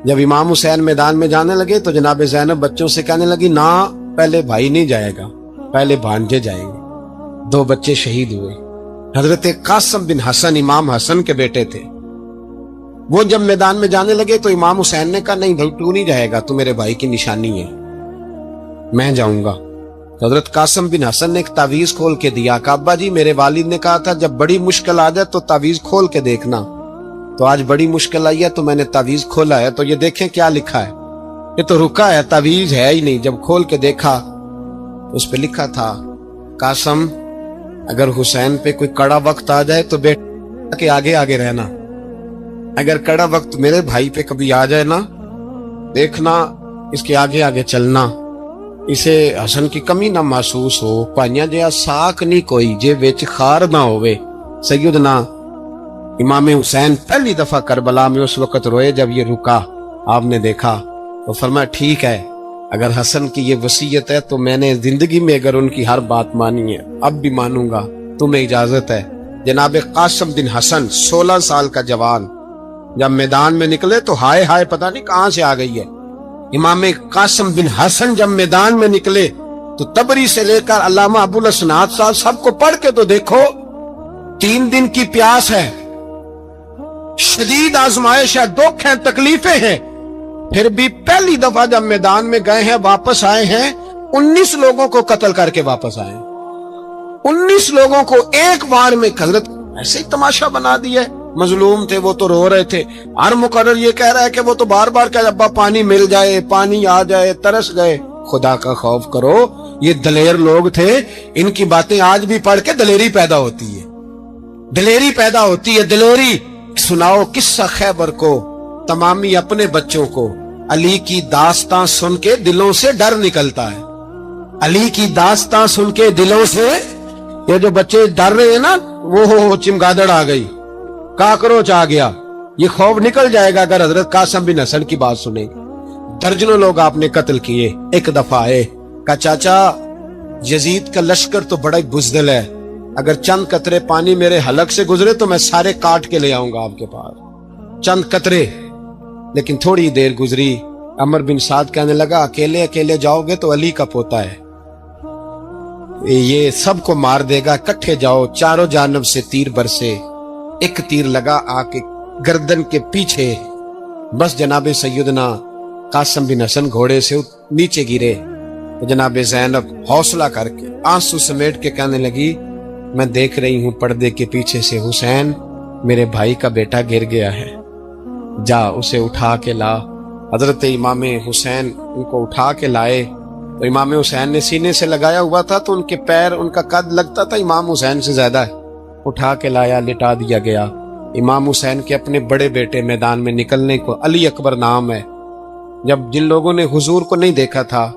جب امام حسین میدان میں جانے لگے تو جناب زینب بچوں سے کہنے لگی نہ پہلے بھائی نہیں جائے گا، پہلے بھانجے جائیں گے۔ 2 بچے شہید ہوئے۔ حضرت قاسم بن حسن امام حسن کے بیٹے تھے، وہ جب میدان میں جانے لگے تو امام حسین نے کہا نہیں بھائی تو نہیں جائے گا، تو میرے بھائی کی نشانی ہے، میں جاؤں گا۔ تو حضرت قاسم بن حسن نے ایک تعویذ کھول کے دیا کہ ابا جی میرے والد نے کہا تھا جب بڑی مشکل آ جائے تو تعویذ کھول کے دیکھنا، تو آج بڑی مشکل آئی ہے تو میں نے تعویذ کھولا ہے، تو یہ دیکھیں کیا لکھا ہے، یہ تو رکا ہے، تعویذ ہے ہی نہیں۔ جب کھول کے دیکھا تو اس پہ لکھا تھا قاسم اگر حسین پہ کوئی کڑا وقت آ جائے تو بیٹا کے آگے آگے رہنا، اگر کڑا وقت میرے بھائی پہ کبھی آ جائے نا دیکھنا اس کے آگے آگے چلنا، اسے حسن کی کمی نہ محسوس ہو، پائیاں جیا ساک نہیں کوئی جے وچ خار نہ ہوئے۔ سیدنا امام حسین پہلی دفعہ کربلا میں اس وقت روئے جب یہ رکا، آپ نے دیکھا تو فرمایا ٹھیک ہے اگر حسن کی یہ وصیت ہے تو میں نے زندگی میں اگر ان کی ہر بات مانی ہے اب بھی مانوں گا، تمہیں اجازت ہے۔ جناب قاسم بن حسن 16 سال کا جوان جب میدان میں نکلے تو ہائے ہائے پتہ نہیں کہاں سے آ گئی ہے۔ امام قاسم بن حسن جب میدان میں نکلے تو تبری سے لے کر علامہ ابو الاسناد صاحب سب کو پڑھ کے تو دیکھو، 3 دن کی پیاس ہے، شدید آزمائش ہے، دکھ ہیں، تکلیفیں ہیں، پھر بھی پہلی دفعہ جب میدان میں گئے ہیں واپس آئے ہیں 19 لوگوں کو قتل کر کے واپس آئے ہیں، 19 لوگوں کو ایک بار میں۔ حضرت ایسے ہی تماشا بنا دیا، مظلوم تھے وہ تو رو رہے تھے، ہر مقرر یہ کہہ رہا ہے کہ وہ تو بار بار کہ ابا پانی مل جائے، پانی آ جائے، ترس گئے۔ خدا کا خوف کرو، یہ دلیر لوگ تھے، ان کی باتیں آج بھی پڑھ کے دلیری پیدا ہوتی ہے، دلیری پیدا ہوتی ہے، دلیری۔ سناؤ قصہ خیبر کو تمامی اپنے بچوں کو، علی کی داستان سن کے دلوں سے ڈر نکلتا ہے، علی کی داستان سن کے دلوں سے یہ جو بچے ڈر رہے ہیں نا وہ چمگادڑ آ گئی، کاکروچ آ گیا، یہ خوف نکل جائے گا اگر حضرت قاسم بن حسن کی بات سنیں۔ درجنوں لوگ آپ نے قتل کیے، ایک دفعہ آئے کہا چاچا یزید کا لشکر تو بڑا ہی بزدل ہے، اگر چند قطرے پانی میرے حلق سے گزرے تو میں سارے کاٹ کے لے آؤں گا آپ کے پاس، چند قطرے۔ لیکن تھوڑی دیر گزری، عمر بن سعد کہنے لگا اکیلے اکیلے جاؤ گے تو علی کا پوتا ہے، یہ سب کو مار دے گا، اکٹھے جاؤ۔ چاروں جانب سے تیر برسے، ایک تیر لگا آ کے گردن کے پیچھے، بس جناب سیدنا قاسم بن حسن گھوڑے سے نیچے گرے تو جناب زینب حوصلہ کر کے آنسو سمیٹ کے کہنے لگی میں دیکھ رہی ہوں پردے کے پیچھے سے حسین میرے بھائی کا بیٹا گر گیا ہے، جا اسے اٹھا کے لا۔ حضرت امام حسین ان کو اٹھا کے لائے تو امام حسین نے سینے سے لگایا ہوا تھا تو ان کے پیر، ان کا قد لگتا تھا امام حسین سے زیادہ ہے، اٹھا کے لایا، لٹا دیا گیا۔ امام حسین کے اپنے بڑے بیٹے میدان میں نکلنے کو، علی اکبر نام ہے، جب جن لوگوں نے حضور کو نہیں دیکھا تھا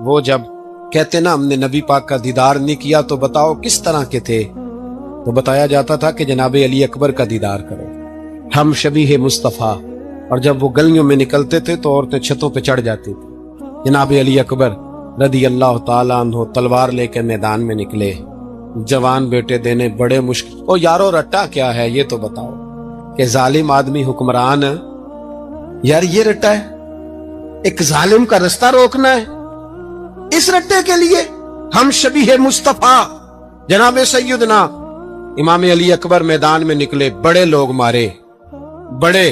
وہ جب کہتے نا ہم نے نبی پاک کا دیدار نہیں کیا تو بتاؤ کس طرح کے تھے، تو بتایا جاتا تھا کہ جناب علی اکبر کا دیدار کرو، ہم شبیہ مصطفیٰ۔ اور جب وہ گلیوں میں نکلتے تھے تو عورتیں چھتوں پہ چڑھ جاتی تھی۔ جناب علی اکبر رضی اللہ تعالیٰ عنہ تلوار لے کے میدان میں نکلے، جوان بیٹے دینے بڑے مشکل۔ او یارو رٹا کیا ہے یہ تو بتاؤ، کہ ظالم آدمی حکمران، یار یہ رٹا ہے، ایک ظالم کا رستہ روکنا ہے، اس رٹے کے لیے ہم شبیہ مصطفیٰ جناب سیدنا امام علی اکبر میدان میں نکلے، بڑے لوگ مارے، بڑے،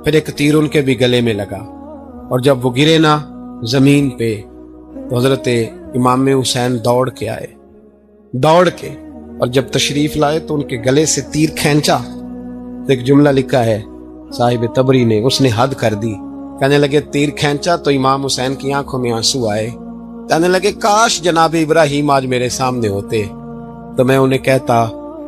پھر ایک تیر ان کے بھی گلے میں لگا، اور جب وہ گرے نا زمین پہ تو حضرت امام حسین دوڑ کے آئے، دوڑ کے، اور جب تشریف لائے تو ان کے گلے سے تیر کھینچا تو ایک جملہ لکھا ہے صاحب تبری نے، اس نے حد کر دی، کہنے لگے تیر کھینچا تو امام حسین کی آنکھوں میں آنسو آئے، کہنے لگے کاش جناب ابراہیم آج میرے سامنے ہوتے تو میں انہیں کہتا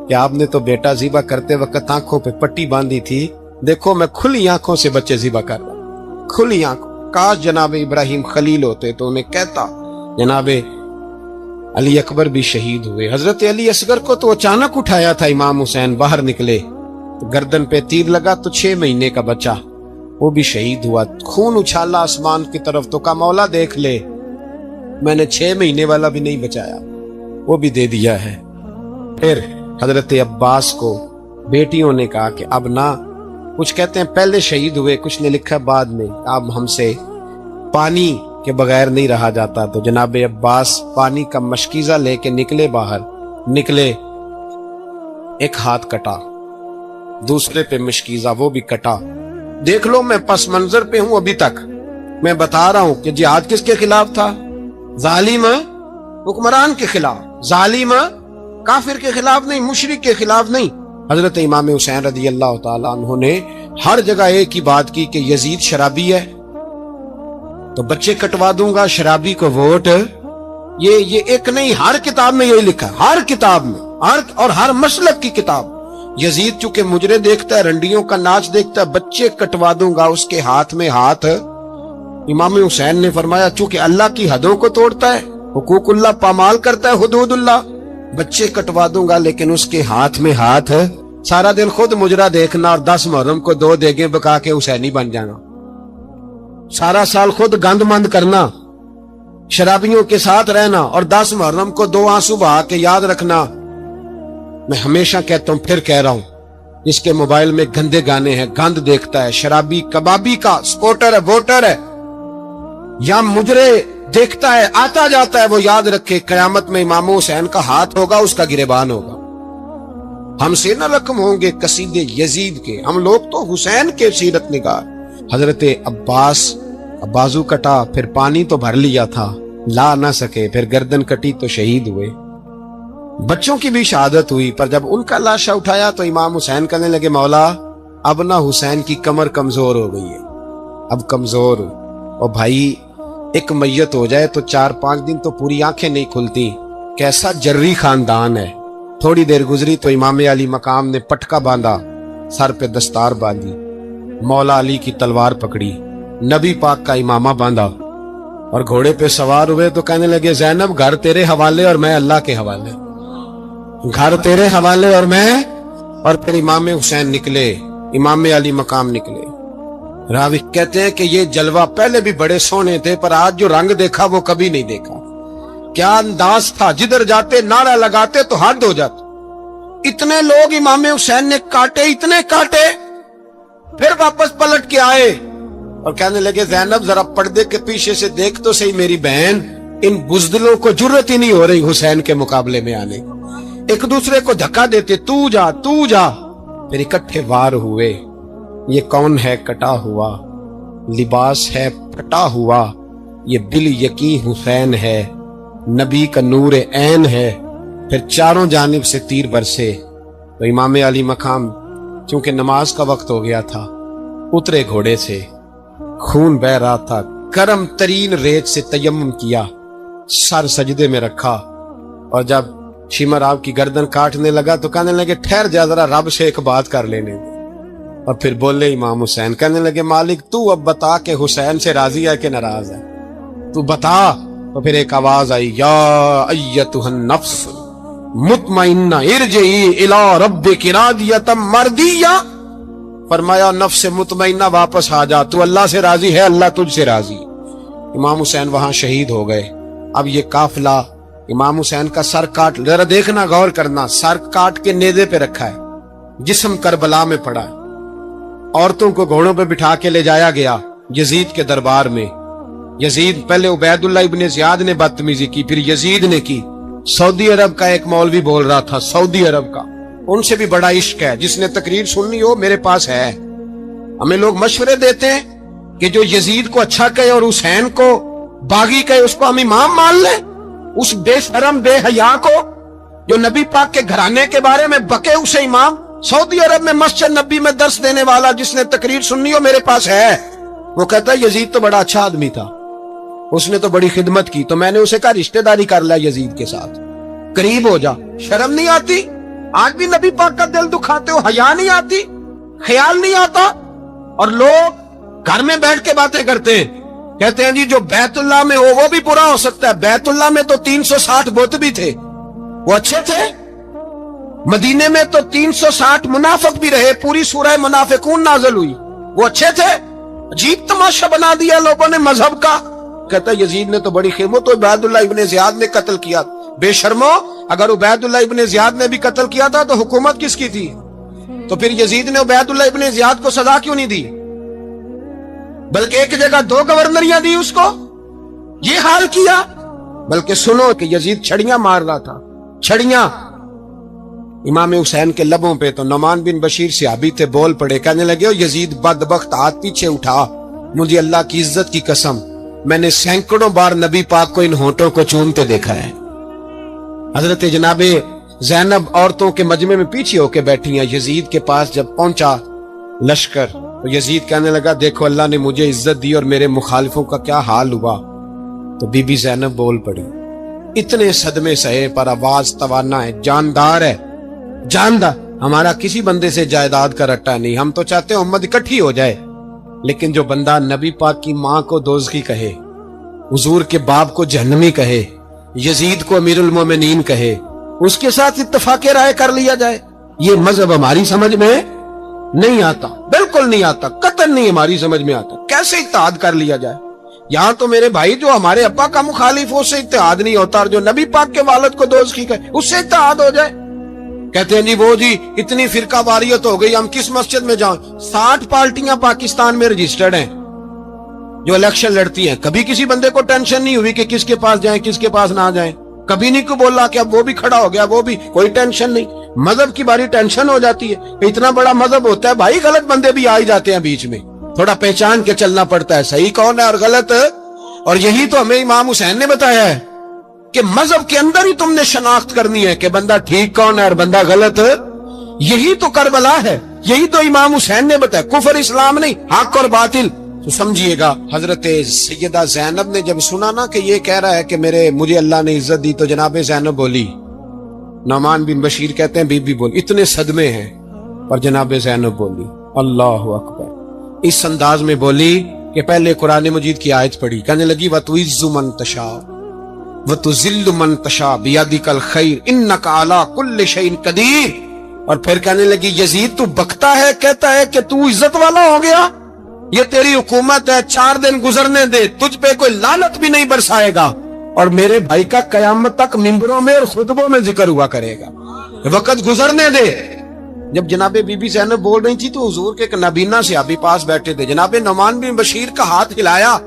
کہ آپ نے تو بیٹا ذبح کرتے وقت آنکھوں پہ پٹی باندھی تھی، دیکھو میں کھلی آنکھوں سے بچے ذبح کر رہا ہوں، کھلی آنکھوں، کاش جناب ابراہیم خلیل ہوتے تو انہیں کہتا۔ جناب علی اکبر بھی شہید ہوئے۔ حضرت علی اصغر کو تو اچانک اٹھایا تھا امام حسین، باہر نکلے تو گردن پہ تیر لگا تو 6 مہینے کا بچہ وہ بھی شہید ہوا، خون اچھالا آسمان کی طرف تو کہا مولا دیکھ لے میں نے 6 مہینے والا بھی نہیں بچایا، وہ بھی دے دیا ہے۔ پھر حضرت عباس کو بیٹیوں نے کہا کہ اب نہ کچھ کہتے ہیں پہلے شہید ہوئے، کچھ نے لکھا بعد میں، اب ہم سے پانی کے بغیر نہیں رہا جاتا۔ تو جناب عباس پانی کا مشکیزہ لے کے نکلے، باہر نکلے، ایک ہاتھ کٹا، دوسرے پہ مشکیزہ، وہ بھی کٹا۔ دیکھ لو میں پس منظر پہ ہوں ابھی تک، میں بتا رہا ہوں کہ جہاد کس کے خلاف تھا؟ ظالم حکمران کے خلاف، ظالم کافر کے خلاف نہیں، مشرک کے خلاف نہیں۔ حضرت امام حسین رضی اللہ تعالیٰ عنہ نے ہر جگہ ایک ہی بات کی کہ یزید شرابی ہے تو بچے کٹوا دوں گا، شرابی کو ووٹ۔ یہ ایک نہیں، ہر کتاب میں یہی لکھا، ہر کتاب میں، اور ہر مسلک کی کتاب۔ یزید چونکہ مجرے دیکھتا ہے، رنڈیوں کا ناچ دیکھتا ہے، بچے کٹوا دوں گا، اس کے ہاتھ میں ہاتھ۔ امام حسین نے فرمایا چونکہ اللہ کی حدوں کو توڑتا ہے، حقوق اللہ پامال کرتا ہے، حدود اللہ، بچے کٹوا دوں گا لیکن اس کے ہاتھ میں ہاتھ۔ سارا دن خود مجرا دیکھنا اور 10 محرم کو 2 دیگیں پکا کے حسینی بن جانا، سارا سال خود گند مند کرنا، شرابیوں کے ساتھ رہنا، اور 10 محرم کو 2 آنسو بہا کے یاد رکھنا۔ میں ہمیشہ کہتا ہوں، پھر کہہ رہا ہوں، جس کے موبائل میں گندے گانے ہیں، گند دیکھتا ہے، شرابی کبابی کا سپورٹر ہے، ووٹر ہے، یا مجرے دیکھتا ہے آتا جاتا ہے، وہ یاد رکھے قیامت میں امام حسین کا ہاتھ ہوگا، اس کا گریبان ہوگا۔ ہم سے نہ رقم ہوں گے قصیدے یزید کے، ہم لوگ تو حسین کے سیرت نگار۔ حضرت عباس بازو کٹا، پھر پانی تو بھر لیا تھا، لا نہ سکے، پھر گردن کٹی تو شہید ہوئے۔ بچوں کی بھی شہادت ہوئی، پر جب ان کا لاشا اٹھایا تو امام حسین کہنے لگے مولا اب نہ حسین کی کمر کمزور ہو گئی ہے، اب کمزور ہو۔ اور بھائی ایک میت ہو جائے تو 4-5 دن تو پوری آنکھیں نہیں کھلتی، کیسا جری خاندان ہے۔ تھوڑی دیر گزری تو امام علی مقام نے پٹکا باندھا، سر پہ دستار باندھی، مولا علی کی تلوار پکڑی، نبی پاک کا امامہ باندھا، اور گھوڑے پہ سوار ہوئے تو کہنے لگے زینب گھر تیرے حوالے اور میں اللہ کے حوالے، گھر تیرے حوالے اور میں۔ اور پھر امام حسین نکلے، امام علی مقام نکلے۔ راوی کہتے ہیں کہ یہ جلوہ پہلے بھی بڑے سونے تھے، پر آج جو رنگ دیکھا وہ کبھی نہیں دیکھا۔ کیا انداز تھا، جدھر جاتے نعرہ لگاتے تو حد ہو جاتے۔ اتنے لوگ امام حسین نے کاٹے، اتنے کاٹے، پھر واپس پلٹ کے آئے اور کہنے لگے زینب ذرا پردے کے پیچھے سے دیکھ تو صحیح میری بہن، ان بزدلوں کو جرت ہی نہیں ہو رہی حسین کے مقابلے میں آنے، ایک دوسرے کو دھکا دیتے، تو جا تو جا۔ پھر اکٹھے وار ہوئے۔ یہ کون ہے کٹا ہوا، لباس ہے پھٹا ہوا، یہ بال یقین حسین ہے، نبی کا نور عین ہے۔ پھر چاروں جانب سے تیر برسے تو امام علی مقام چونکہ نماز کا وقت ہو گیا تھا، اترے گھوڑے سے، خون بہ رہا تھا، گرم ترین ریت سے تیمم کیا، سر سجدے میں رکھا، اور جب شمر آپ کی گردن کاٹنے لگا تو کہنے لگے ٹھہر جا ذرا رب سے ایک بات کر لینے دے۔ اور پھر بولے امام حسین، کہنے لگے مالک تو اب بتا کہ حسین سے راضی ہے کہ ناراض ہے، تو بتا۔ تو پھر ایک آواز آئی، یا ایتھا النفس مطمئنہ ارجعی الی ربک راضیۃ مرضیہ، فرمایا نفس مطمئنہ واپس آ جا، تو اللہ سے راضی ہے، اللہ تجھ سے راضی۔ امام حسین وہاں شہید ہو گئے۔ اب یہ قافلہ امام حسین کا سر کاٹ، ذرا دیکھنا غور کرنا، سر کاٹ کے نیزے پہ رکھا ہے، جسم کربلا میں پڑا ہے، عورتوں کو گھوڑوں پہ بٹھا کے لے جایا گیا یزید کے دربار میں۔ یزید پہلے عبید اللہ ابن زیاد نے بدتمیزی کی، پھر یزید نے کی۔ سعودی عرب کا ایک مولوی بول رہا تھا، سعودی عرب کا، ان سے بھی بڑا عشق ہے، جس نے تقریر سننی ہو میرے پاس ہے۔ ہمیں لوگ مشورے دیتے ہیں کہ جو یزید کو اچھا کہے اور حسین کو باغی کہے اس کو ہم امام مان لیں، اس بے شرم بے حیا کو جو نبی پاک کے گھرانے کے بارے میں بکے اسے امام۔ سعودی عرب میں مسجد نبی میں درس دینے والا جس نے تقریر سننی ہو میرے پاس ہے، وہ کہتا ہے یزید تو بڑا اچھا آدمی تھا، اس نے تو بڑی خدمت کی، تو میں نے اسے کہا رشتہ داری کر لیا یزید کے ساتھ، قریب ہو جا۔ شرم نہیں آتی؟ آج بھی نبی پاک کا دل دکھاتے ہو، حیا نہیں آتی، خیال نہیں آتا؟ اور لوگ گھر میں بیٹھ کے باتیں کرتے ہیں، کہتے ہیں جی جو بیت اللہ میں ہو وہ بھی برا ہو سکتا ہے۔ بیت اللہ میں تو 360 بت بھی تھے، وہ اچھے تھے۔ مدینے میں تو 360 منافق بھی رہے، پوری سورہ منافقون نازل ہوئی، وہ اچھے تھے۔ عجیب تماشا بنا دیا لوگوں نے مذہب کا۔ کہتا ہے یزید نے تو بڑی خدمت، تو عبید اللہ ابن زیاد نے قتل کیا۔ بے شرمو، اگر عبید اللہ ابن زیاد نے بھی قتل کیا تھا تو حکومت کس کی تھی؟ تو پھر یزید نے عبید اللہ ابن زیاد کو سزا کیوں نہیں دی، بلکہ ایک جگہ 2 گورنریاں دی اس کو، یہ حال کیا؟ بلکہ سنو کہ یزید چھڑیاں مار رہا تھا، چھڑیاں امام حسین کے لبوں پہ، تو نعمان بن بشیر صحابی تھے، بول پڑے، کہنے لگے او یزید بدبخت، ہاتھ پیچھے اٹھا، مجھے اللہ کی عزت کی قسم میں نے سینکڑوں بار نبی پاک کو ان ہونٹوں کو چومتے دیکھا ہے۔ حضرت جناب زینب عورتوں کے مجمع میں پیچھے ہو کے بیٹھی ہیں، یزید کے پاس جب پہنچا لشکر تو یزید کہنے لگا دیکھو اللہ نے مجھے عزت دی اور میرے مخالفوں کا کیا حال ہوا، تو بی بی زینب بول پڑی، اتنے صدمے سہے پر آواز توانا ہے، جاندار ہے، جاندار، ہمارا کسی بندے سے جائیداد کا رٹا نہیں، ہم تو چاہتے ہیں امت اکٹھی ہو جائے، لیکن جو بندہ نبی پاک کی ماں کو دوزخی کہے، حضور کے باپ کو جہنمی کہے، یزید کو امیر المومنین کہے، اس کے ساتھ اتفاق رائے کر لیا جائے، یہ مذہب ہماری سمجھ میں نہیں آتا، بالکل نہیں آتا، قطعاً نہیں ہماری سمجھ میں آتا، کیسے اتحاد کر لیا جائے؟ یہاں تو میرے بھائی جو ہمارے ابا کا مخالف ہو اس سے اتحاد نہیں ہوتا، اور جو نبی پاک کے والد کو دوزخی کہے اس سے اتحاد ہو جائے۔ کہتے ہیں جی وہ جی اتنی فرقہ واریت ہو گئی، ہم کس مسجد میں جائیں؟ 60 پارٹیاں پاکستان میں رجسٹرڈ ہیں جو الیکشن لڑتی ہیں، کبھی کسی بندے کو ٹینشن نہیں ہوئی کہ کس کے پاس جائیں کس کے پاس نہ جائیں، کبھی نہیں کو بولا کہ اب وہ بھی کھڑا ہو گیا وہ بھی، کوئی ٹینشن نہیں۔ مذہب کی باری ٹینشن ہو جاتی ہے، اتنا بڑا مذہب ہوتا ہے بھائی، غلط بندے بھی آ ہی جاتے ہیں بیچ میں، تھوڑا پہچان کے چلنا پڑتا ہے صحیح کون ہے اور غلط، اور یہی تو ہمیں امام حسین نے بتایا ہے کہ مذہب کے اندر ہی تم نے شناخت کرنی ہے کہ بندہ ٹھیک کون ہے اور بندہ غلط، یہی تو کربلا ہے، یہی تو امام حسین نے بتایا، کفر اسلام نہیں، حق اور باطل۔ تو سمجھیے گا حضرت سیدہ زینب نے جب سنا نا کہ یہ کہہ رہا ہے کہ مجھے اللہ نے عزت دی، تو جناب زینب بولی، نعمان بن بشیر کہتے ہیں بی بی بولی، اتنے صدمے ہیں، پر جناب زینب بولی اللہ اکبر، اس انداز میں بولی کہ پہلے قرآن مجید کی آیت پڑھی، کہنے لگی وَتُعِزُّ مَن تَشَاءُ وَتُذِلُّ مَن تَشَاءُ بِيَدِكَ الْخَيْرُ إِنَّكَ عَلَىٰ كُلِّ شَيْءٍ قَدِيرٌ، اور پھر کہنے لگی یزید تو بکتا ہے، کہتا ہے کہ تو عزت والا ہو گیا، یہ تیری حکومت ہے، 4 دن گزرنے دے، تجھ پہ کوئی لعنت بھی نہیں برسائے گا، اور میرے بھائی کا قیامت تک ممبروں میں اور خطبوں میں ذکر ہوا کرے گا، وقت گزرنے دے۔ جب جناب بی بی زینب بول رہی تھی تو حضور کے ایک نابینا صحابی پاس بیٹھے تھے، جناب نعمان بن بشیر کا ہاتھ ہلایا،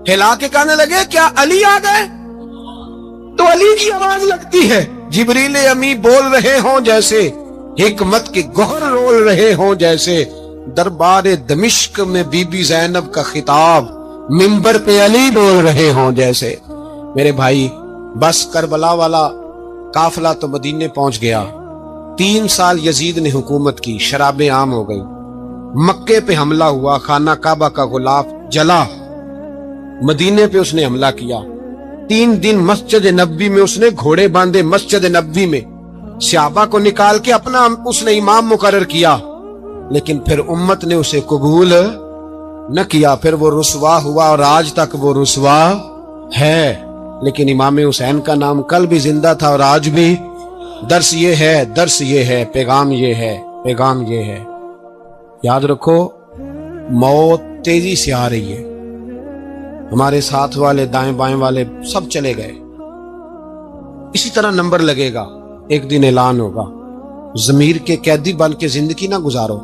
ہلا کے کہنے لگے کیا علی آ گئے؟ تو علی کی آواز لگتی ہے، جبریل امی بول رہے ہوں جیسے، حکمت کے گوہر رول رہے ہوں جیسے، دربار دمشق میں بی بی زینب کا خطاب، منبر پہ علی بول رہے ہوں جیسے۔ میرے بھائی بس کربلا والا قافلہ تو مدینے پہنچ گیا، 3 سال یزید نے حکومت کی، شرابیں عام ہو گئی، مکے پہ حملہ ہوا، خانہ کعبہ کا غلاف جلا، مدینے پہ اس نے حملہ کیا، 3 دن مسجد نبوی میں اس نے گھوڑے باندھے، مسجد نبوی میں صحابہ کو نکال کے اپنا اس نے امام مقرر کیا، لیکن پھر امت نے اسے قبول نہ کیا، پھر وہ رسوا ہوا اور آج تک وہ رسوا ہے، لیکن امام حسین کا نام کل بھی زندہ تھا اور آج بھی۔ درس یہ ہے، پیغام یہ ہے، پیغام یہ ہے، یاد رکھو موت تیزی سے آ رہی ہے، ہمارے ساتھ والے دائیں بائیں والے سب چلے گئے، اسی طرح نمبر لگے گا، ایک دن اعلان ہوگا، ضمیر کے قیدی بن کے زندگی نہ گزارو،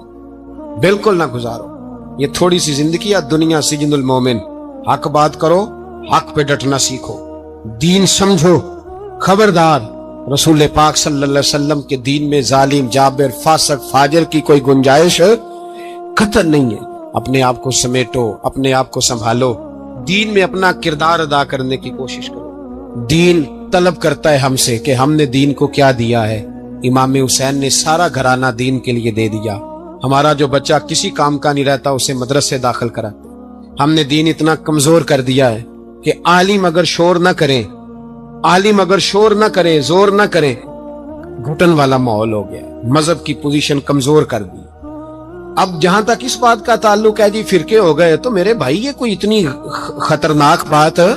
بالکل نہ گزارو، یہ تھوڑی سی زندگی ہے، دنیا سجن المومن، حق بات کرو، حق پہ ڈٹنا سیکھو، دین سمجھو، خبردار رسول پاک صلی اللہ علیہ وسلم کے دین میں ظالم، جابر، فاسق، فاجر کی کوئی گنجائش قطع نہیں ہے، اپنے آپ کو سمیٹو، اپنے آپ کو سنبھالو، دین میں اپنا کردار ادا کرنے کی کوشش کرو، دین طلب کرتا ہے ہم سے کہ ہم نے دین کو کیا دیا ہے، امام حسین نے سارا گھرانہ دین کے لیے دے دیا، ہمارا جو بچہ کسی کام کا نہیں رہتا اسے مدرسے داخل کراتے، ہم نے دین اتنا کمزور کر دیا ہے کہ عالم اگر شور نہ کریں، عالم اگر شور نہ کریں، زور نہ کریں، گھٹن والا ماحول ہو گیا، مذہب کی پوزیشن کمزور کر دی۔ اب جہاں تک اس بات کا تعلق ہے جی فرقے ہو گئے، تو میرے بھائی یہ کوئی اتنی خطرناک بات ہے،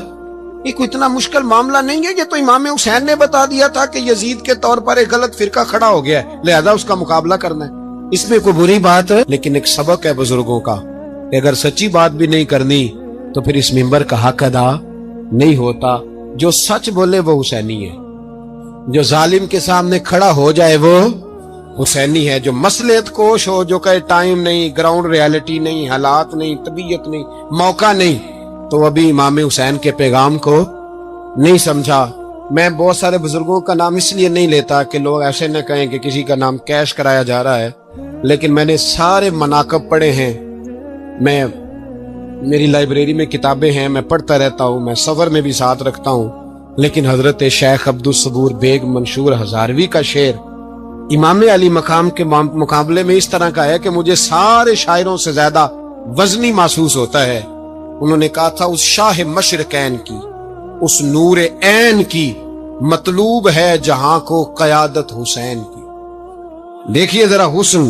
یہ کوئی اتنا مشکل معاملہ نہیں ہے، یہ تو امام حسین نے بتا دیا تھا کہ یزید کے طور پر ایک غلط فرقہ کھڑا ہو گیا ہے، لہذا اس کا مقابلہ کرنا ہے، اس میں کوئی بری بات ہے، لیکن ایک سبق ہے بزرگوں کا کہ اگر سچی بات بھی نہیں کرنی تو پھر اس منبر کا حق ادا نہیں ہوتا، جو سچ بولے وہ حسینی ہے، جو ظالم کے سامنے کھڑا ہو جائے وہ حسینی ہے جو مصلحت کوش ہو, جو کہے ٹائم نہیں, گراؤنڈ ریالٹی نہیں, حالات نہیں, طبیعت نہیں, موقع نہیں, تو ابھی امام حسین کے پیغام کو نہیں سمجھا. میں بہت سارے بزرگوں کا نام اس لیے نہیں لیتا کہ لوگ ایسے نہ کہیں کہ کسی کا نام کیش کرایا جا رہا ہے, لیکن میں نے سارے مناقب پڑھے ہیں. میری لائبریری میں کتابیں ہیں, میں پڑھتا رہتا ہوں, میں سفر میں بھی ساتھ رکھتا ہوں. لیکن حضرت شیخ عبدالصبور بیگ منشور ہزاروی کا شعر امام علی مقام کے مقابلے میں اس طرح کا ہے کہ مجھے سارے شاعروں سے زیادہ وزنی محسوس ہوتا ہے. انہوں نے کہا تھا اس شاہ مشرقین کی, اس نور عین کی, مطلوب ہے جہاں کو قیادت حسین کی. دیکھیے ذرا حسن.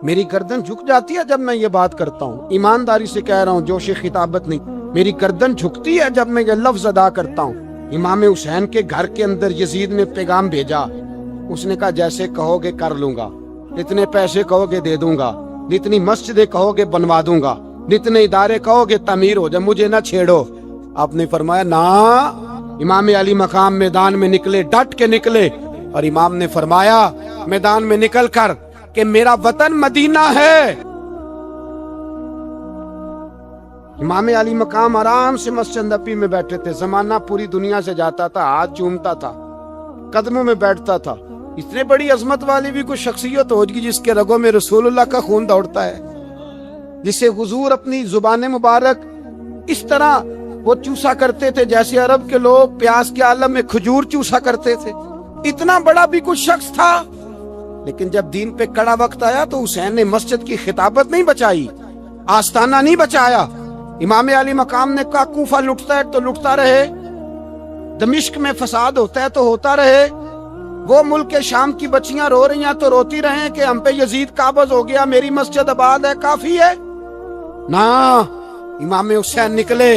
میری گردن جھک جاتی ہے جب میں یہ بات کرتا ہوں, ایمانداری سے کہہ رہا ہوں, جوش خطابت نہیں. میری گردن جھکتی ہے جب میں یہ لفظ ادا کرتا ہوں. امام حسین کے گھر کے اندر یزید نے پیغام بھیجا. اس نے کہا جیسے کہو گے کر لوں گا, جتنے پیسے کہو گے دے دوں گا, جتنی مسجدیں کہو گے بنوا دوں گا, جتنے ادارے کہو گے تعمیر ہو جائے, مجھے نہ چھیڑو. آپ نے فرمایا نا. امام علی مقام میدان میں نکلے, ڈٹ کے نکلے, اور امام نے فرمایا میدان میں نکل کر کہ میرا وطن مدینہ ہے. امام علی مقام آرام سے مسجد نبی میں بیٹھے تھے. زمانہ پوری دنیا سے جاتا تھا, ہاتھ چومتا تھا, قدموں میں بیٹھتا تھا. اتنے بڑی عظمت والی بھی کوئی شخصیت ہوگی جس کے رگوں میں رسول اللہ کا خون دوڑتا ہے, جسے حضور اپنی زبان مبارک اس طرح وہ چوسا کرتے تھے جیسے عرب کے لوگ پیاس کے عالم میں کھجور چوسا کرتے تھے. اتنا بڑا بھی کوئی شخص تھا. لیکن جب دین پہ کڑا وقت آیا تو حسین نے مسجد کی خطابت نہیں بچائی, آستانہ نہیں بچایا. امام علی مقام نے کہا کوفہ لٹتا ہے تو لٹتا رہے, دمشق میں فساد ہوتا ہے تو ہوتا رہے, وہ ملک شام کی بچیاں رو رہی ہیں تو روتی رہیں کہ ہم پہ یزید قابض ہو گیا, میری مسجد آباد ہے, کافی ہے. نا, امام حسین نکلے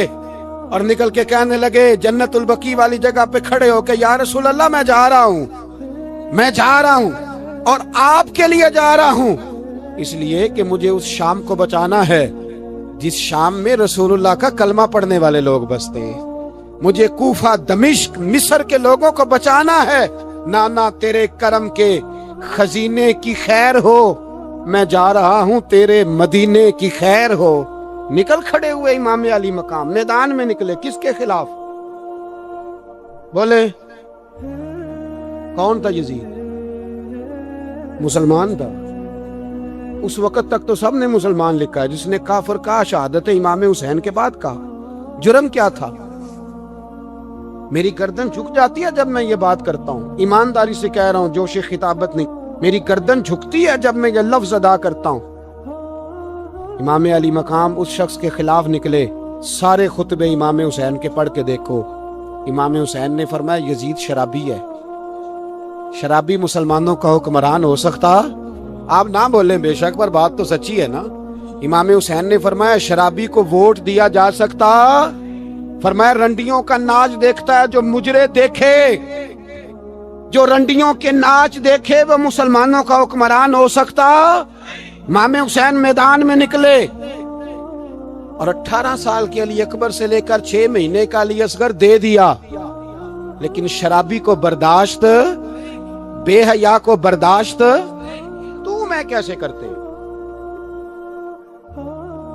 اور نکل کے کہنے لگے جنت البقیع والی جگہ پہ کھڑے ہو کے یا رسول اللہ میں جا رہا ہوں اور آپ کے لیے جا رہا ہوں, اس لیے کہ مجھے اس شام کو بچانا ہے جس شام میں رسول اللہ کا کلمہ پڑھنے والے لوگ بستے ہیں. مجھے کوفہ, دمشق, مصر کے لوگوں کو بچانا ہے. نانا تیرے کرم کے خزینے کی خیر ہو, میں جا رہا ہوں تیرے مدینے کی خیر ہو. نکل کھڑے ہوئے امام علی مقام, میدان میں نکلے. کس کے خلاف بولے؟ کون تھا یزید؟ مسلمان تھا. اس وقت تک تو سب نے مسلمان لکھا ہے. جس نے کافر کہا شہادت امام حسین کے بعد کہا. جرم کیا تھا؟ میری گردن جھک جاتی ہے جب میں یہ بات کرتا ہوں, ایمانداری سے کہہ رہا ہوں, جوش خطابت نہیں. میری گردن جھکتی ہے جب میں یہ لفظ ادا کرتا ہوں. امام علی مقام اس شخص کے خلاف نکلے. سارے خطبے امام حسین کے پڑھ کے دیکھو. امام حسین نے فرمایا یزید شرابی ہے. شرابی مسلمانوں کا حکمران ہو سکتا؟ آپ نہ بولیں بے شک, پر بات تو سچی ہے نا. امام حسین نے فرمایا شرابی کو ووٹ دیا جا سکتا؟ فرمایا رنڈیوں کا ناچ دیکھتا ہے جو مجرے دیکھے, جو رنڈیوں کے ناچ دیکھے وہ مسلمانوں کا حکمران ہو سکتا؟ امام حسین میدان میں نکلے اور 18 سال کے علی اکبر سے لے کر 6 مہینے کا علی اصغر دے دیا. لیکن شرابی کو برداشت, بے حیا کو برداشت تو میں کیسے کرتے؟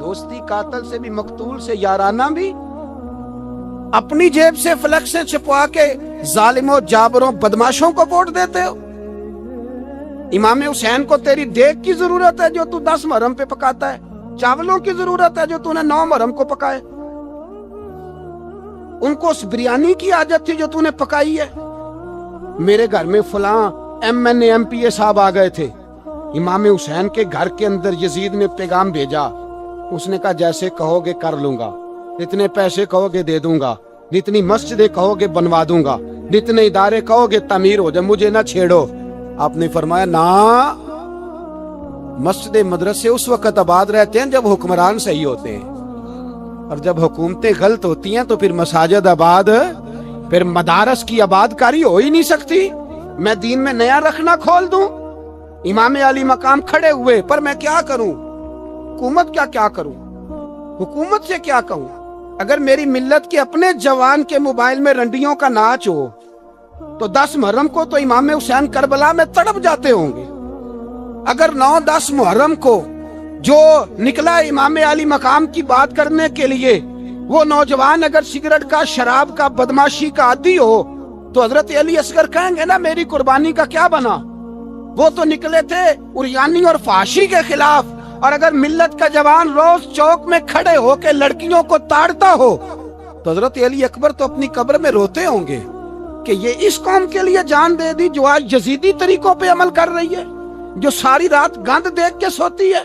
دوستی قاتل سے بھی, مقتول سے یارانہ بھی, اپنی جیب سے فلک سے چھپوا کے ظالموں, جابروں, بدماشوں کو ووٹ دیتے ہو. امام حسین کو تیری دیگ کی ضرورت ہے جو تو 10 محرم پہ پکاتا ہے, چاولوں کی ضرورت ہے جو تو نے 9 محرم کو پکائے. ان کو اس بریانی کی عادت تھی جو تو نے پکائی ہے. میرے گھر میں فلاں MNA MPA صاحب آ گئے تھے. امام حسین کے گھر کے اندر یزید نے پیغام بھیجا. اس نے کہا جیسے کہو گے کر لوں گا, جتنے پیسے کہو گے دے دوں گا, جتنی مسجدیں کہو گے بنوا دوں گا, جتنے ادارے کہو گے تعمیر ہو جائے, مجھے نہ چھیڑو. آپ نے فرمایا نا, مسجد مدرسے اس وقت آباد رہتے ہیں جب حکمران صحیح ہوتے ہیں, اور جب حکومتیں غلط ہوتی ہیں تو پھر مساجد آباد, پھر مدارس کی آباد کاری ہو ہی نہیں سکتی. میں دین میں نیا رکھنا کھول دوں؟ امام علی مقام کھڑے ہوئے, پر میں کیا کروں؟ حکومت کیا کروں؟ حکومت سے کیا کہوں؟ اگر میری ملت کے اپنے جوان کے موبائل میں رنڈیوں کا ناچ ہو تو 10 محرم کو تو امام حسین کربلا میں تڑپ جاتے ہوں گے. اگر 9-10 محرم کو جو نکلا امام علی مقام کی بات کرنے کے لیے، وہ نوجوان اگر سگریٹ کا، شراب کا، بدماشی کا عادی ہو تو حضرت علی اصغر کہیں گے نا میری قربانی کا کیا بنا؟ وہ تو نکلے تھے عریانی اور فحاشی کے خلاف، اور اگر ملت کا جوان روز چوک میں کھڑے ہو کے لڑکیوں کو تاڑتا ہو تو حضرت علی اکبر تو اپنی قبر میں روتے ہوں گے کہ یہ اس قوم کے لیے جان دے دی جو آج یزیدی طریقوں پہ عمل کر رہی ہے، جو ساری رات گند دیکھ کے سوتی ہے،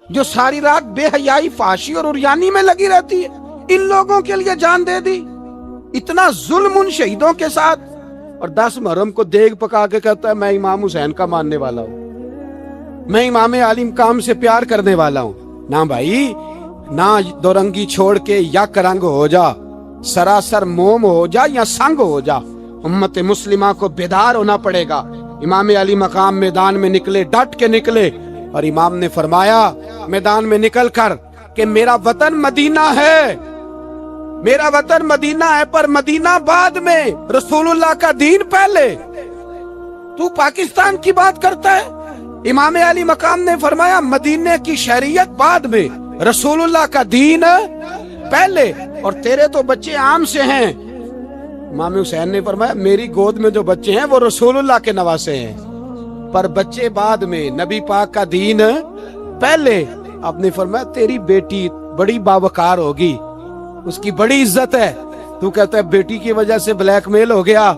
جو ساری رات بے حیائی، فحاشی اور عریانی میں لگی رہتی ہے، ان لوگوں کے لیے جان دے دی۔ اتنا ظلم ان شہیدوں کے ساتھ، اور 10 محرم کو دیگ پکا کے کہتا ہے میں امام حسین کا ماننے والا ہوں، میں امام علی مقام سے پیار کرنے والا ہوں۔ نہ بھائی، نہ دو رنگی چھوڑ کے یک رنگ ہو جا، سراسر موم ہو جا یا سنگ ہو جا، امت مسلمہ کو بیدار ہونا پڑے گا۔ امام علی مقام میدان میں نکلے، ڈٹ کے نکلے، اور امام نے فرمایا میدان میں نکل کر کہ میرا وطن مدینہ ہے، میرا وطن مدینہ ہے، پر مدینہ بعد میں، رسول اللہ کا دین پہلے۔ تو پاکستان کی بات کرتا ہے؟ امام علی مقام نے فرمایا مدینے کی شریعت بعد میں، رسول اللہ کا دین پہلے، اور تیرے تو بچے عام سے ہیں۔ امام حسین نے فرمایا میری گود میں جو بچے ہیں وہ رسول اللہ کے نواسے ہیں، پر بچے بعد میں، نبی پاک کا دین پہلے۔ آپ نے فرمایا تیری بیٹی بڑی باوقار ہوگی، اس کی بڑی عزت ہے، تو کہتا ہے بیٹی کی وجہ سے بلیک میل ہو گیا،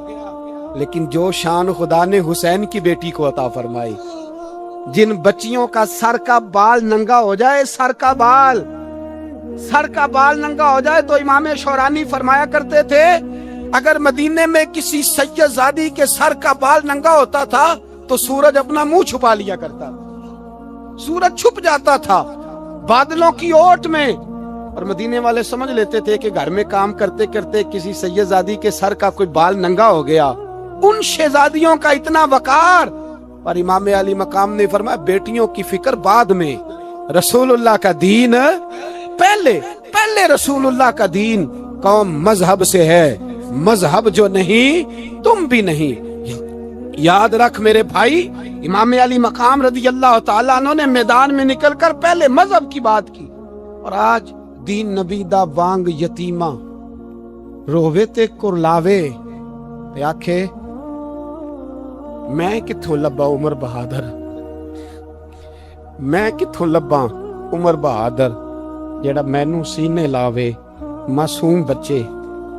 لیکن جو شان خدا نے حسین کی بیٹی کو عطا فرمائی، جن بچیوں کا سر کا بال ننگا ہو جائے، سر کا بال ننگا ہو جائے، تو امام شورانی فرمایا کرتے تھے اگر مدینے میں کسی سید زادی کے سر کا بال ننگا ہوتا تھا تو سورج اپنا منہ چھپا لیا کرتا تھا، سورج چھپ جاتا تھا بادلوں کی اوٹ میں، اور مدینے والے سمجھ لیتے تھے کہ گھر میں کام کرتے کرتے کسی سید زادی کے سر کا کوئی بال ننگا ہو گیا۔ ان شہزادیوں کا اتنا وقار، اور امام علی مقام نے فرمایا بیٹیوں کی فکر بعد میں، رسول اللہ کا دین پہلے رسول اللہ کا دین۔ قوم مذہب سے ہے، مذہب جو نہیں تم بھی نہیں۔ یاد رکھ میرے بھائی، امام علی مقام رضی اللہ تعالیٰ عنہ نے میدان میں نکل کر پہلے مذہب کی بات کی، اور آج دین نبی دا وانگ یتیمہ رووے تے کرلاوے تے آکھے میں کتھوں لبا عمر بہادر، میں کتھوں لبا عمر بہادر جیڑا مینوں سینے لاوے۔ معصوم بچے،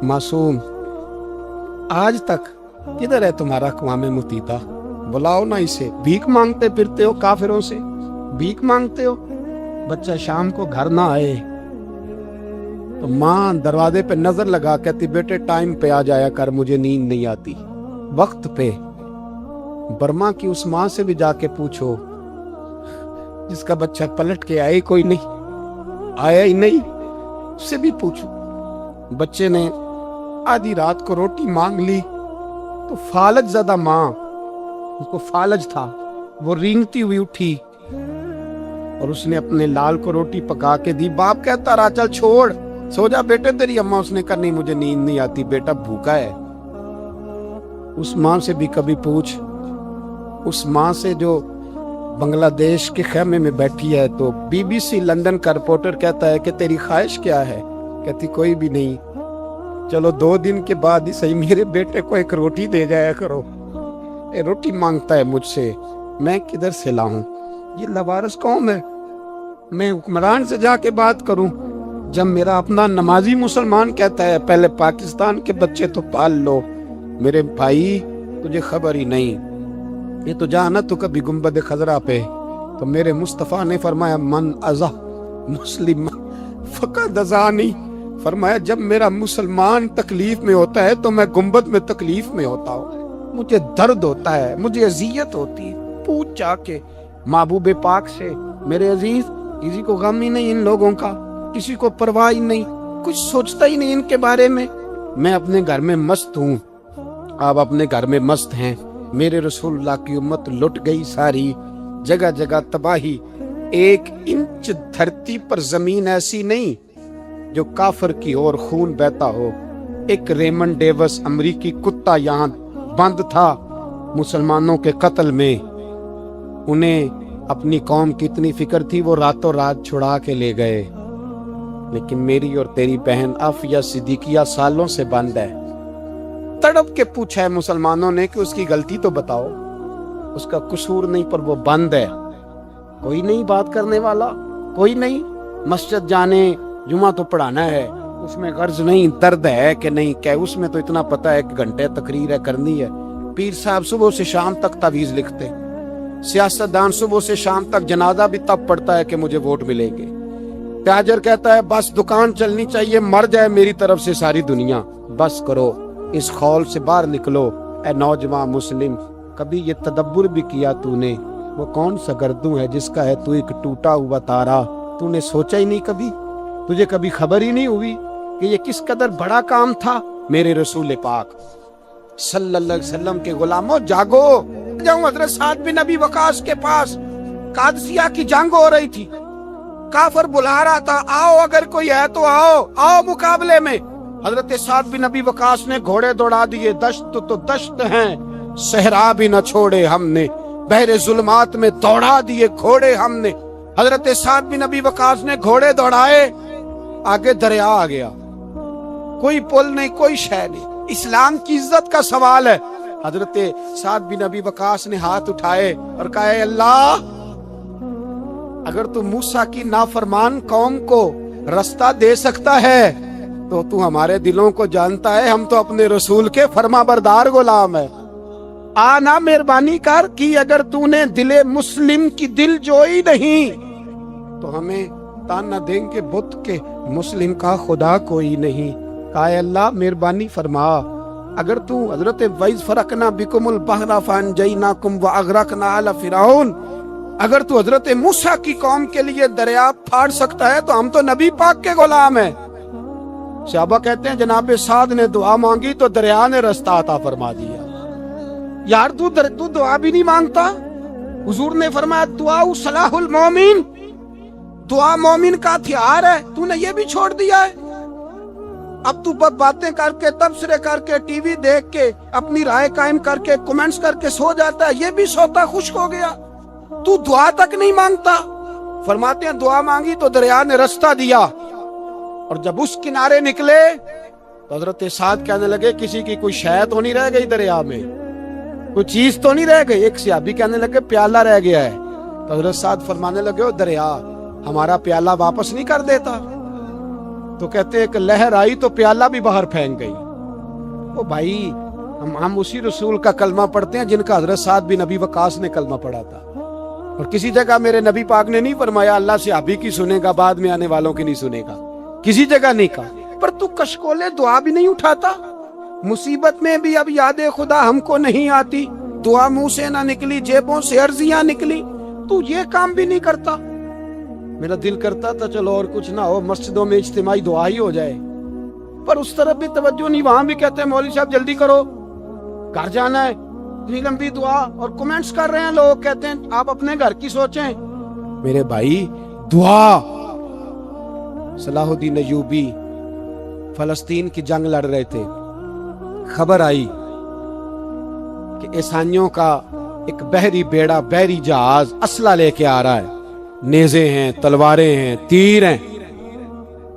معصوم، آج تک کدھر ہے تمہارا اقوام متحدہ؟ بلاؤ نا اسے۔ بھیک مانگتے پھرتے ہو، کافروں سے بھیک مانگتے ہو۔ بچہ شام کو گھر نہ آئے تو ماں دروازے پہ نظر لگا کہتی بیٹے ٹائم پہ آ جایا کر، مجھے نیند نہیں آتی، وقت پہ۔ برما کی اس ماں سے بھی جا کے پوچھو جس کا بچہ پلٹ کے آئے کوئی نہیں، آیا ہی نہیں، اس سے بھی پوچھو۔ بچے نے آدھی رات کو روٹی مانگ لی تو فالج زدہ ماں، اس کو فالج تھا، وہ رینگتی ہوئی اٹھی اور اس نے اپنے لال کو روٹی پکا کے دی۔ باپ کہتا رہا چل چھوڑ، سو جا بیٹے تیری اماں۔ اس نے کہا نہیں مجھے نیند نہیں آتی، بیٹا بھوکا ہے۔ اس ماں سے بھی کبھی پوچھ، اس ماں سے جو بنگلہ دیش کے خیمے میں بیٹھی ہے، تو بی بی سی لندن کا رپورٹر کہتا ہے کہ تیری خواہش کیا ہے؟ کہتی کوئی بھی نہیں، چلو 2 دن کے بعد ہی صحیح میرے بیٹے کو ایک روٹی دے جایا کرو، اے روٹی مانگتا ہے مجھ سے، میں کدھر سے لاؤں؟ یہ لوارث قوم ہے، میں حکمران سے جا کے بات کروں جب میرا اپنا نمازی مسلمان کہتا ہے پہلے پاکستان کے بچے تو پال لو؟ میرے بھائی تجھے خبر ہی نہیں، یہ تو جانا تو کبھی گنبد خضرا پہ، تو میرے مصطفیٰ نے فرمایا من ازا مسلم فقط ازانی، فرمایا جب میرا مسلمان تکلیف میں ہوتا ہے تو میں گنبد میں تکلیف میں ہوتا ہوں، مجھے درد ہوتا ہے، مجھے اذیت ہوتی ہے۔ پوچھ جا کے محبوب پاک سے، میرے عزیز کسی کو غم ہی نہیں ان لوگوں کا، کسی کو پرواہ ہی نہیں، کچھ سوچتا ہی نہیں ان کے بارے میں۔ میں اپنے گھر میں مست ہوں، آپ اپنے گھر میں مست ہیں۔ میرے رسول اللہ کی امت لٹ گئی ساری، جگہ جگہ تباہی، 1 انچ دھرتی پر زمین ایسی نہیں جو کافر کی اور خون بہتا ہو۔ ایک ریمن ڈیوس امریکی کتا یہاں بند تھا مسلمانوں کے قتل میں، انہیں اپنی قوم کی اتنی فکر تھی وہ راتوں رات چھڑا کے لے گئے، لیکن میری اور تیری بہن عافیہ صدیقیہ سالوں سے بند ہے۔ تڑپ کے پوچھا ہے مسلمانوں نے کہ اس کی غلطی تو بتاؤ، اس کا قصور نہیں پر وہ بند ہے، کوئی نہیں بات کرنے والا، کوئی نہیں۔ مسجد جانے، جمعہ تو پڑھانا ہے، اس میں غرض نہیں درد ہے کہ نہیں کہ اس میں تو اتنا پتہ ہے کہ گھنٹے تقریر ہے کرنی ہے۔ پیر صاحب صبح سے شام تک تعویذ لکھتے، سیاستدان صبح سے شام تک جنازہ بھی تب پڑتا ہے کہ مجھے ووٹ ملیں گے۔ تاجر کہتا ہے بس دکان چلنی چاہیے، مر جائے میری طرف سے ساری دنیا، بس کرو، اس خول سے باہر نکلو۔ اے نوجوان مسلم، کبھی یہ تدبر بھی کیا تو نے وہ کون سا گردوں ہے جس کا ہے تو ایک ٹوٹا ہوا تارا؟ تو نے سوچا ہی نہیں کبھی، تجھے کبھی خبر ہی نہیں ہوئی کہ یہ کس قدر بڑا کام تھا؟ میرے رسول پاک صلی اللہ علیہ وسلم کے غلاموں جاگو۔ جاؤں حضرت سعد بن ابی وقاص کے پاس، قادسیہ کی جنگ ہو رہی تھی، کافر بلا رہا تھا، آؤ اگر کوئی ہے تو آؤ، آؤ مقابلے میں۔ حضرت سعد بن ابی وقاص نے گھوڑے دوڑا دیے، دشت تو دشت ہیں، صحرا بھی نہ چھوڑے ہم نے، بحر ظلمات میں دوڑا دیے گھوڑے ہم نے۔ حضرت سعد بن ابی وقاص نے گھوڑے دوڑائے، آگے دریا آ گیا، کوئی پل نہیں، کوئی شے نہیں، اسلام کی عزت کا سوال ہے۔ حضرت سعد بن ابی وقاص نے ہاتھ اٹھائے اور کہا اے اللہ، اگر تو موسیٰ کی نافرمان قوم کو رستہ دے سکتا ہے تو تو ہمارے دلوں کو جانتا ہے، ہم تو اپنے رسول کے فرما بردار غلام ہیں۔ آنا مہربانی کر کی اگر تو نے دل مسلم کی دل جوئی نہیں تو ہمیں تانا دیں گے بت کے مسلم کا خدا کوئی نہیں۔ کہا اے اللہ مہربانی فرما، اگر تو حضرت وَإِذْ فَرَقْنَا بِكُمُ الْبَحْرَ فَأَنْجَيْنَاكُمْ وَأَغْرَقْنَا آلَ فِرْعَوْنَ، اگر تو حضرت موسیٰ کی قوم کے لیے دریا پھاڑ سکتا ہے تو ہم تو نبی پاک کے غلام ہیں۔ صحابہ کہتے ہیں جناب سعد نے دعا مانگی تو دریا نے رستہ عطا فرما دیا۔ یار تو دعا بھی نہیں مانگتا؟ حضور نے فرمایا دعا صلاح المومن، دعا مومن کا ہتھیار ہے، تو نے یہ بھی چھوڑ دیا ہے۔ اب تو باتیں کر کے، تبصرے کر کے، ٹی وی دیکھ کے، اپنی رائے قائم کر کے، کومنٹس کر کے سو جاتا ہے، یہ بھی سوتا خشک ہو گیا، تو دعا تک نہیں مانگتا۔ فرماتے ہیں دعا مانگی تو دریا نے رستہ دیا، اور جب اس کنارے نکلے تو حضرت سعد کہنے لگے کسی کی کوئی شے تو نہیں رہ گئی دریا میں، کوئی چیز تو نہیں رہ گئی؟ ایک صحابی کہنے لگے پیالہ رہ گیا ہے، تو حضرت سعد فرمانے لگے او دریا ہمارا پیالہ واپس نہیں کر دیتا؟ تو کہتے ایک لہر آئی تو پیالہ بھی باہر پھینک گئی۔ او بھائی ہم اسی رسول کا کلمہ پڑھتے ہیں جن کا حضرت سعد بن ابی وقاص نے کلمہ پڑھا تھا، اور کسی جگہ میرے نبی پاک نے نہیں فرمایا اللہ صحابی کی سنے گا بعد میں آنے والوں کی نہیں سنے گا، کسی جگہ نہیں کہا۔ پر تو کشکولے دعا بھی نہیں اٹھاتا، مصیبت میں بھی اب یاد خدا ہم کو نہیں آتی، دعا منہ سے نہ نکلی، جیبوں سے عرضیاں نکلی، تو یہ کام بھی نہیں کرتا۔ میرا دل کرتا تھا چلو اور کچھ نہ ہو، مسجدوں میں اجتماعی دعا ہی ہو جائے، پر اس طرف بھی توجہ نہیں، وہاں بھی کہتے ہیں مولوی صاحب جلدی کرو گھر جانا ہے، اتنی لمبی دعا، اور کومنٹس کر رہے ہیں لوگ، کہتے ہیں آپ اپنے گھر کی سوچیں۔ میرے بھائی دعا، صلاح الدین ایوبی فلسطین کی جنگ لڑ رہے تھے، خبر آئی کہ عیسائیوں کا ایک بحری بیڑا، بحری جہاز اسلحہ لے کے آ رہا ہے، نیزے ہیں، تلواریں ہیں، تیر ہیں۔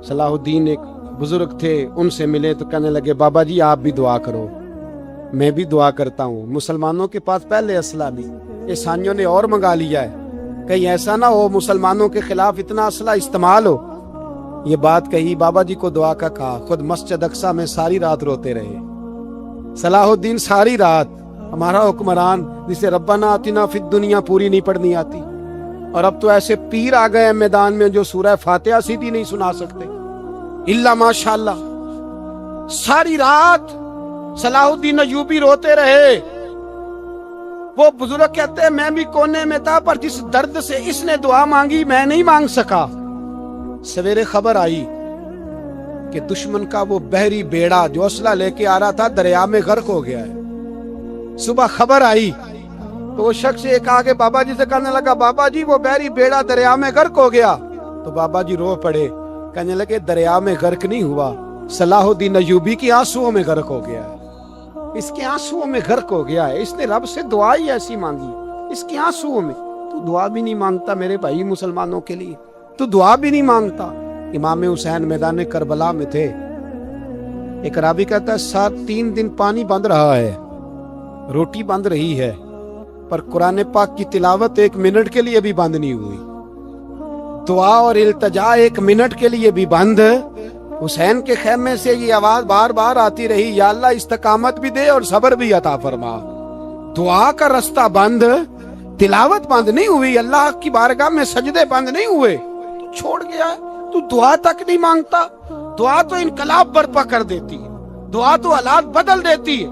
صلاح الدین ایک بزرگ تھے، ان سے ملے تو کہنے لگے بابا جی آپ بھی دعا کرو۔ میں بھی دعا کرتا ہوں، مسلمانوں کے پاس پہلے اسلحہ نہیں، عیسائیوں نے اور منگا لیا ہے، کہیں ایسا نہ ہو مسلمانوں کے خلاف اتنا اسلحہ استعمال ہو۔ یہ بات کہی، بابا جی کو دعا کا کہا، خود مسجد اقصیٰ میں ساری رات روتے رہے۔ صلاح الدین ساری رات، ہمارا حکمران جسے ربنا آتنا فی الدنیا پوری نہیں پڑھنی آتی، اور اب تو ایسے پیر آ گئے ہیں میدان میں جو سورہ فاتحہ سیدھی نہیں سنا سکتے، الا ماشاءاللہ۔ ساری رات صلاح الدین ایوبی روتے رہے۔ وہ بزرگ کہتے ہیں میں بھی کونے میں تھا، پر جس درد سے اس نے دعا مانگی میں نہیں مانگ سکا۔ سویرے خبر آئی کہ دشمن کا وہ بحری بیڑا جو اسلحہ لے کے آ رہا تھا دریا میں غرق ہو گیا ہے۔ صبح خبر آئی تو وہ شخص ایک آگے بابا جی سے کہنے لگا بابا جی وہ بحری بیڑا دریا میں غرق ہو گیا، تو بابا جی رو پڑے، کہنے لگے دریا میں غرق نہیں ہوا، صلاح الدین ایوبی کی آنسوؤں میں غرق ہو گیا ہے، اس کے آنسوؤں میں غرق ہو گیا ہے، اس نے رب سے دعا ہی ایسی مانگی، اس کے آنسوؤں میں۔ تو دعا بھی نہیں مانگتا میرے بھائی مسلمانوں کے لیے؟ تو دعا بھی نہیں مانگتا؟ امام حسین میدان کربلا میں تھے، ایک راوی کہتا ہے 3 دن پانی بند رہا ہے، روٹی بند رہی ہے، پر قرآن پاک کی تلاوت 1 منٹ کے لیے بھی بند نہیں ہوئی، دعا اور التجا 1 منٹ کے لیے بھی بند۔ حسین کے خیمے سے یہ آواز بار بار آتی رہی، یا اللہ استقامت بھی دے اور صبر بھی عطا فرما۔ دعا کا رستہ بند، تلاوت بند نہیں ہوئی، اللہ کی بارگاہ میں سجدے بند نہیں ہوئے، تو چھوڑ گیا ہے۔ تو دعا تک نہیں مانگتا؟ دعا تو انقلاب برپا کر دیتی ہے، دعا تو حالات بدل دیتی ہے،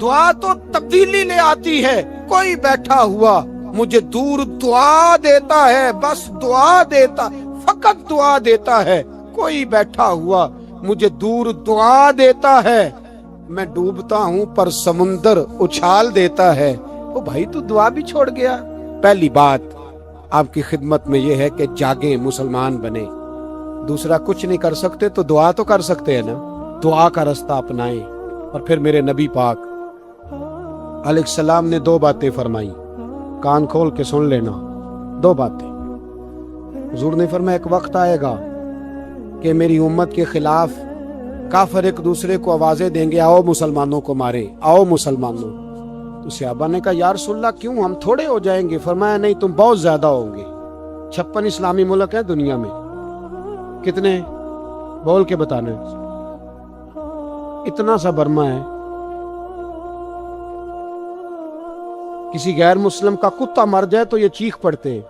دعا تو تبدیلی لے آتی ہے۔ کوئی بیٹھا ہوا مجھے دور دعا دیتا ہے، بس دعا دیتا، فقط دعا دیتا ہے۔ کوئی بیٹھا ہوا مجھے دور دعا دیتا ہے، میں ڈوبتا ہوں پر سمندر اچھال دیتا ہے۔ وہ بھائی تو دعا بھی چھوڑ گیا۔ پہلی بات آپ کی خدمت میں یہ ہے کہ جاگیں، مسلمان بنے۔ دوسرا کچھ نہیں کر سکتے تو دعا تو کر سکتے ہیں نا، دعا کا رستہ اپنائیں۔ اور پھر میرے نبی پاک علیہ السلام نے 2 باتیں فرمائی، کان کھول کے سن لینا، 2 باتیں۔ حضور نے فرمایا ایک وقت آئے گا کہ میری امت کے خلاف کافر ایک دوسرے کو آوازیں دیں گے، آؤ مسلمانوں کو مارے، آؤ مسلمانوں۔ تو صحابہ نے کہا یا رسول اللہ کیوں، ہم تھوڑے ہو جائیں گے؟ فرمایا نہیں، تم بہت زیادہ ہوں گے۔ 56 اسلامی ملک ہیں دنیا میں، کتنے بول کے بتانے؟ اتنا سا برما ہے، کسی غیر مسلم کا کتا مر جائے تو یہ چیخ پڑتے ہیں۔